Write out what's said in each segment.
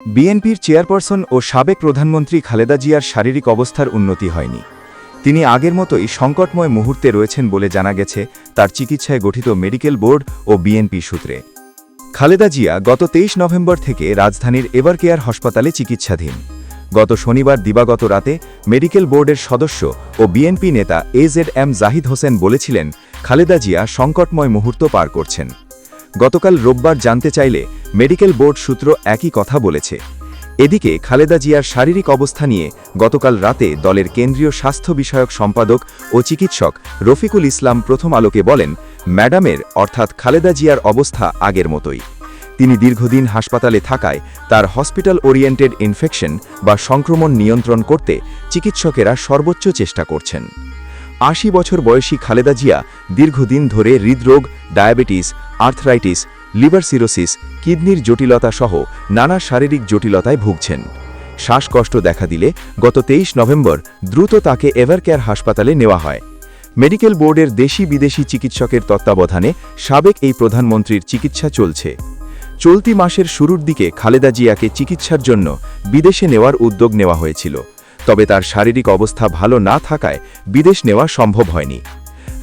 বিএনপির চেয়ারপারসন ও সাবেক প্রধানমন্ত্রী খালেদা জিয়ার শারীরিক অবস্থার উন্নতি হয়নি। তিনি আগের মতোই সংকটময় মুহূর্তে রয়েছেন বলে জানা গেছে তার চিকিৎসায় গঠিত মেডিকেল বোর্ড ও বিএনপি সূত্রে। খালেদা জিয়া গত ২৩ নভেম্বর থেকে রাজধানীর এভারকেয়ার হাসপাতালে চিকিৎসাধীন। গত শনিবার দিবাগত রাতে মেডিকেল বোর্ডের সদস্য ও বিএনপি নেতা এজেডএম জাহিদ হোসেন বলেছিলেন খালেদা জিয়া সংকটময় মুহূর্ত পার করছেন। গতকাল রোববার জানতে চাইলে মেডিকেল বোর্ড সূত্র একই কথা বলেছে। এদিকে খালেদা জিয়ার শারীরিক অবস্থা নিয়ে গতকাল রাতে দলের কেন্দ্রীয় স্বাস্থ্য বিষয়ক সম্পাদক ও চিকিৎসক রফিকুল ইসলাম প্রথম আলোকে বলেন, ম্যাডামের অর্থাৎ খালেদা জিয়ার অবস্থা আগের মতোই। তিনি দীর্ঘদিন হাসপাতালে থাকায় তার হসপিটাল ওরিয়েন্টেড ইনফেকশন বা সংক্রমণ নিয়ন্ত্রণ করতে চিকিৎসকেরা সর্বোচ্চ চেষ্টা করছেন। ৮০ বছর বয়সী খালেদা জিয়া দীর্ঘদিন ধরে হৃদরোগ, ডায়াবেটিস, আর্থরাইটিস, লিভার সিরোসিস, কিডনির জটিলতা সহ নানা শারীরিক জটিলতায় ভুগছেন। শ্বাসকষ্ট দেখা দিলে গত ২৩ নভেম্বর দ্রুত তাকে এভারকেয়ার হাসপাতালে নেওয়া হয়। মেডিকেল বোর্ডের দেশি বিদেশি চিকিৎসকের তত্ত্বাবধানে সাবেক এই প্রধানমন্ত্রীর চিকিৎসা চলছে। চলতি মাসের শুরুর দিকে খালেদা জিয়াকে চিকিৎসার জন্য বিদেশে নেওয়ার উদ্যোগ নেওয়া হয়েছিল, তবে তার শারীরিক অবস্থা ভালো না থাকায় বিদেশ নেওয়া সম্ভব হয়নি।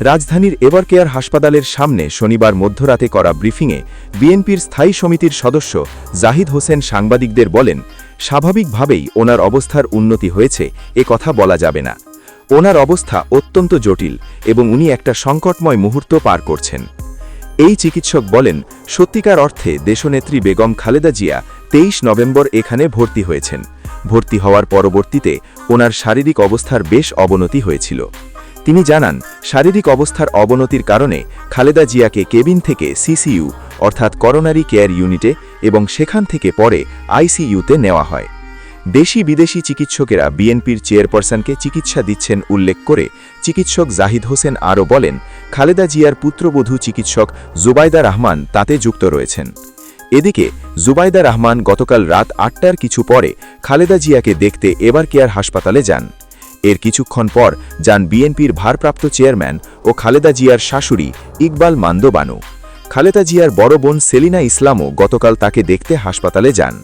রাজধানীর এভারকেয়ার হাসপাতালের সামনে শনিবার মধ্যরাতে করা ব্রিফিংয়ে বিএনপির স্থায়ী সমিতির সদস্য জাহিদ হোসেন সাংবাদিকদের বলেন, স্বাভাবিকভাবেই ওনার অবস্থার উন্নতি হয়েছে এ কথা বলা যাবে না। ওনার অবস্থা অত্যন্ত জটিল এবং উনি একটা সংকটময় মুহূর্ত পার করছেন। এই চিকিৎসক বলেন, সত্যিকার অর্থে দেশনেত্রী বেগম খালেদা জিয়া ২৩ নভেম্বর এখানে ভর্তি হয়েছেন। ভর্তি হওয়ার পরবর্তীতে ওনার শারীরিক অবস্থার বেশ অবনতি হয়েছিল। তিনি জানান, শারীরিক অবস্থার অবনতির কারণে খালেদা জিয়াকে কেবিন থেকে সিসিইউ অর্থাৎ করোনারি কেয়ার ইউনিটে এবং সেখান থেকে পরে আইসিইউতে নেওয়া হয়। দেশি বিদেশি চিকিৎসকেরা বিএনপির চেয়ারপারসনকে চিকিৎসা দিচ্ছেন উল্লেখ করে চিকিৎসক জাহিদ হোসেন আরও বলেন, খালেদা জিয়ার পুত্রবধূ চিকিৎসক জুবাইদা রহমান তাতে যুক্ত রয়েছেন। এদিকে জুবাইদা রহমান গতকাল রাত ৮টার কিছু পরে খালেদা জিয়াকে দেখতে এভারকেয়ার হাসপাতালে যান। এর কিছুক্ষণ পর যান বিএনপির ভারপ্রাপ্ত চেয়ারম্যান ও খালেদা জিয়ার শাশুড়ি ইকবাল মান্দ বানু। খালেদা জিয়ার বড় বোন সেলিনা ইসলামও গতকাল তাকে দেখতে হাসপাতালে যান।